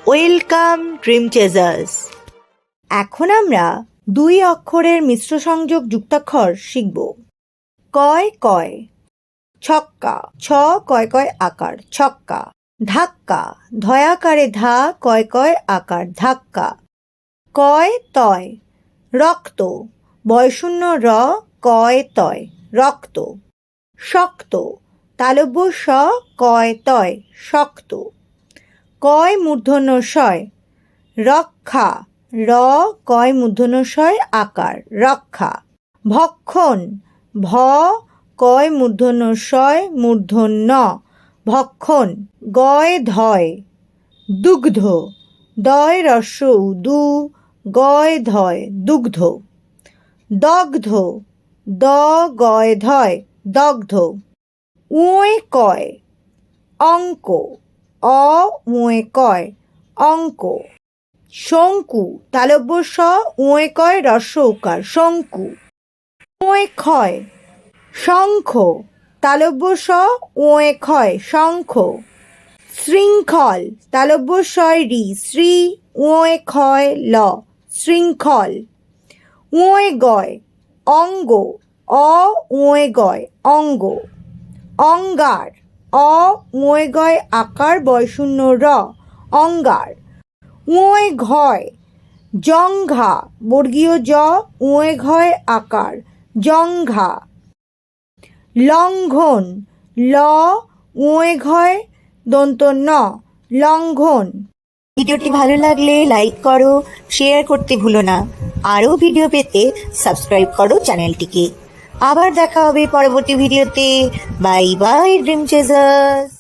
Welcome dream চেজার্স। এখন আমরা দুই অক্ষরের মিশ্র সংযোগ যুক্তাক্ষর শিখব। কয় কয়, ছক্কা, ছ কয় কয় আকার ছক্কা। ধাক্কা, ধয়াকারে ধা কয় কয় আকার ধাক্কা। কয় তয়, রক্ত, বয়শূন্য র কয় তয় রক্ত। শক্ত, তালব্য স কয় তয় শক্ত। কয় মূর্ধন্য শয়, রক্ষা, র কয় মূর্ধন্য শয় আকার রক্ষা। ভক্ষণ, ভ কয় মূর্ধন্য শয় মূর্ধন্য ভক্ষণ। গয় ধয়, দুগ্ধ, দয় রস্য উ দু গয় ধয় দুগ্ধ। দগ্ধ, দ গয় ধয় দগ্ধ। উয় কয়, অঙ্ক, অ উয় কয় অঙ্ক। শঙ্কু, তালব্য স উয় কয় রস্য উকার শঙ্কু। উয় ক্ষয়, শঙ্খ, তালব্য স উয় ক্ষয় শঙ্খ। শৃঙ্খল, তালব্য শয় রি শ্রী উয় ক্ষয় ল শৃঙ্খল। উয় গয়, অঙ্গ, অ উয় গয় অঙ্গ। অঙ্গার, অ উয় গয় আকার বয়শূন্য র অঙ্গার। উয় ঘয়, জঙ্ঘা, বর্গীয় জ উয় ঘয় আকার জঙ্ঘা। লঙ্ঘন, ল উয় ঘয় দন্ত ন লঙ্ঘন। ভিডিওটি ভালো লাগলে লাইক করো, শেয়ার করতে ভুলো না। আরও ভিডিও পেতে সাবস্ক্রাইব করো চ্যানেলটিকে। আবার দেখা হবে পরবর্তী ভিডিওতে। Bye bye dream চেজার্স।